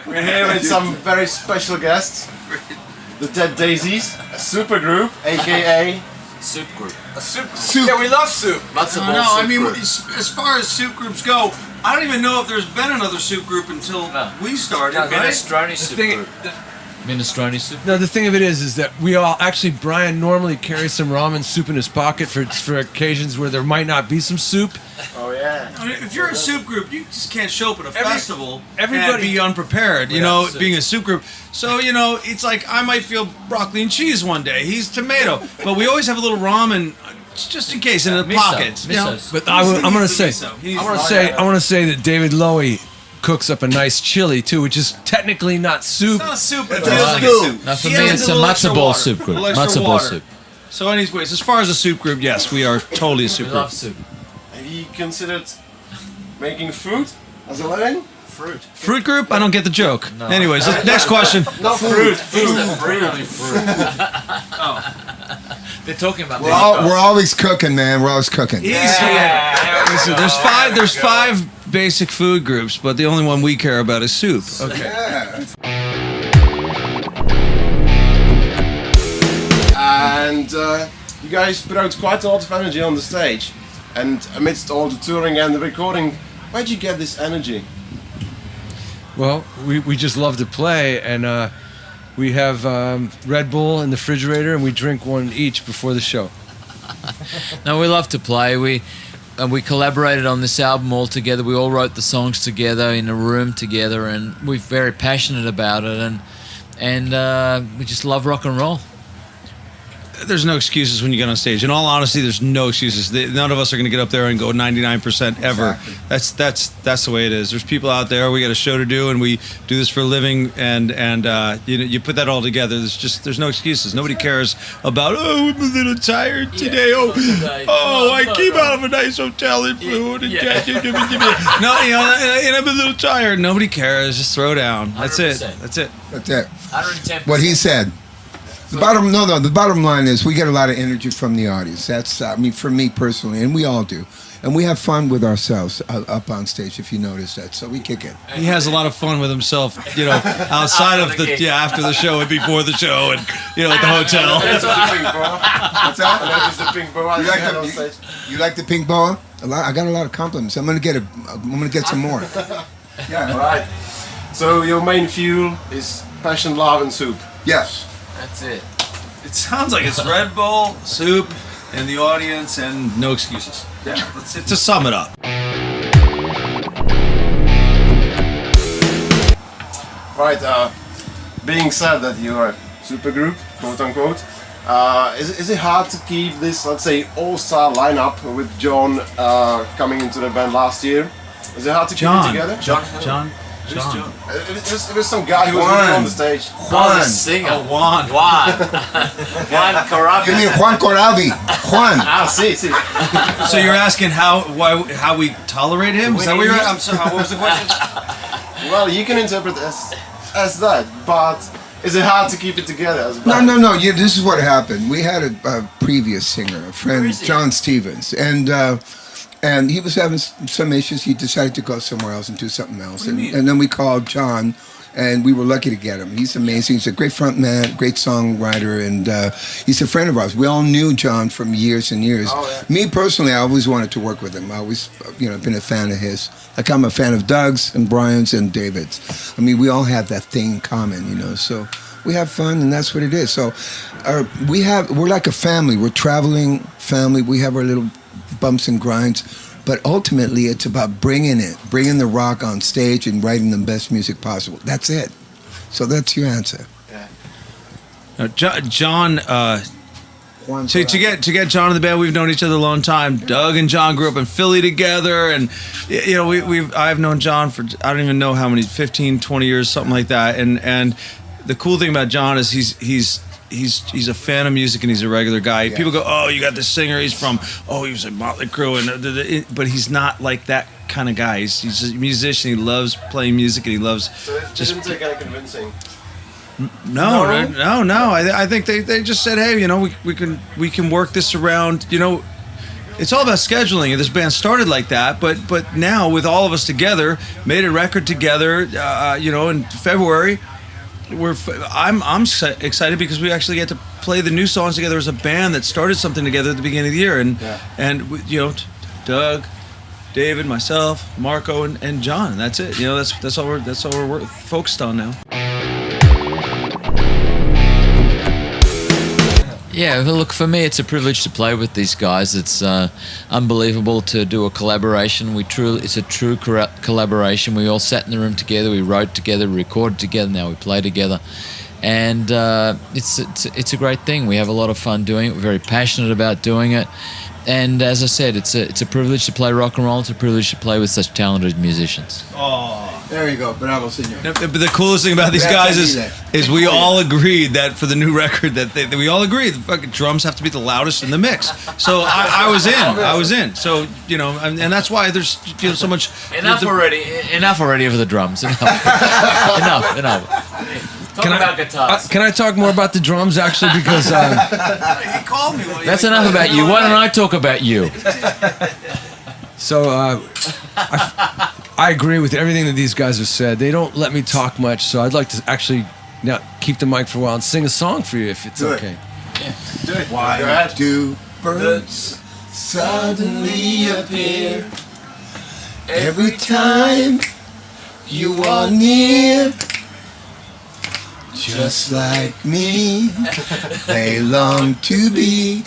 We're here with some very special guests. The Dead Daisies, a super group, aka Soup group. A soup. Yeah, we love soup. I mean, as far as soup groups go, I don't even know if there's been another soup group until we started. Minestrone soup group. Minestrone soup. No, the thing of it is that we all actually Brian normally carries some ramen soup in his pocket for occasions where there might not be some soup. Oh yeah. I mean, if you're a soup group, you just can't show up at a festival and everybody- be unprepared. You know, being a soup group. So it's like I might feel broccoli and cheese one day. He's tomato, but we always have a little ramen just in case in the pockets. You know? But I want to say that David Lowy cooks up a nice chili too, which is technically not soup. It's not soup, but it feels like a soup. Now for me, it's a matzo ball soup group. Matzo ball soup. So anyways, as far as a soup group, yes, we are totally a soup group. Love soup. Have you considered making food as a living? Fruit group? I don't get the joke. No. Anyways, next question. No fruit. They're talking about. We're always cooking, man. We're always cooking. Listen, there's five basic food groups, but the only one we care about is soup. Okay. Yeah. And you guys put out quite a lot of energy on the stage. And amidst all the touring and the recording, where'd you get this energy? Well, we just love to play, and we have Red Bull in the refrigerator, and we drink one each before the show. No, we love to play. We collaborated on this album all together. We all wrote the songs together in a room together, and we're very passionate about it. And we just love rock and roll. There's no excuses when you get on stage. In all honesty, there's no excuses. None of us are going to get up there and go 99% ever. Exactly. That's the way it is. There's people out there. We got a show to do, and we do this for a living. And you put that all together. There's no excuses. Nobody cares about I'm a little tired today. I came out of a nice hotel in food and no, and I'm a little tired. Nobody cares. Just throw down. That's it. 110%. What he said. The bottom line is we get a lot of energy from the audience. That's, for me personally, and we all do. And we have fun with ourselves up on stage, if you notice that. So we kick it. He has a lot of fun with himself, outside of after the show and before the show, and at the hotel. What's that? I noticed the pink boa. You like the pink boa? I got a lot of compliments. I'm gonna get some more. Yeah. All right. So your main fuel is passion, love, and soup. Yes. That's it. It sounds like it's Red Bull, soup, and the audience, and no excuses. Yeah, to sum it up. Right. Being said that you are a super group, quote unquote, is it hard to keep this, let's say, all-star lineup with John coming into the band last year? Is it hard to keep it together? John. It was some guy who was on the stage. Juan. Singer. Oh, Juan. Juan Corabi. You mean Juan Corabi? Juan. See. So you're asking how we tolerate him? Is that what you're asking? I'm sorry, what was the question? Well, you can interpret as that, but is it hard to keep it together as a band? No. Yeah, this is what happened. We had a previous singer, a friend, John Stevens, and he was having some issues. He decided to go somewhere else and do something else. And then we called John, and we were lucky to get him. He's amazing. He's a great front man, great songwriter, and he's a friend of ours. We all knew John from years and years. Oh, yeah. Me personally, I always wanted to work with him. I always, been a fan of his. Like I'm a fan of Doug's and Brian's and David's. I mean, we all have that thing in common, so we have fun, and that's what it is. So we're like a family. We're traveling family. We have our little bumps and grinds, but ultimately it's about bringing the rock on stage and writing the best music possible. That's it. So that's your answer. Yeah. John. So to get John in the band, we've known each other a long time. Doug and John grew up in Philly together, and I've known John for I don't even know how many, 15, 20 years, something like that. And the cool thing about John is he's a fan of music, and he's a regular guy. Yes. People go, "Oh, you got this singer. He was a Motley Crue," but he's not like that kind of guy. He's a musician. He loves playing music, and he loves. So it didn't take any convincing. No. I think they just said, "Hey, we can work this around." it's all about scheduling. And this band started like that, but now with all of us together, made a record together. In February, I'm excited because we actually get to play the new songs together as a band that started something together at the beginning of the year, and Doug, David, myself, Marco, and John. And that's it. That's all we're focused on now. Yeah, well, look, for me, it's a privilege to play with these guys. It's unbelievable to do a collaboration. It's a true collaboration. We all sat in the room together, we wrote together, recorded together, now we play together. And it's a great thing. We have a lot of fun doing it. We're very passionate about doing it. And as I said, it's a privilege to play rock and roll. It's a privilege to play with such talented musicians. Oh, there you go. Bravo, senor. But the coolest thing about these guys is we all agreed that for the new record that we all agreed the fucking drums have to be the loudest in the mix. So I was in. So and that's why there's so much. Enough already of the drums. Enough. Talk about guitars. Can I talk more about the drums, actually? Because He called me. That's enough about you. Why don't I talk about you? So I agree with everything that these guys have said. They don't let me talk much, so I'd like to actually now keep the mic for a while and sing a song for you, if it's okay. Yeah. Do it. Why do birds suddenly appear every time you are near? Just like me, they long to be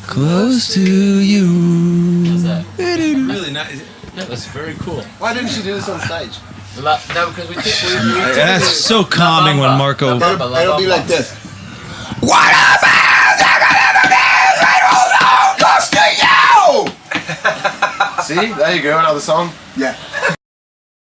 close to you. How's that? Really nice. Yeah, that's very cool. Why didn't you do this on stage? No, because we That's so calming when Marco. It'll be like this. See, there you go, another song. Yeah.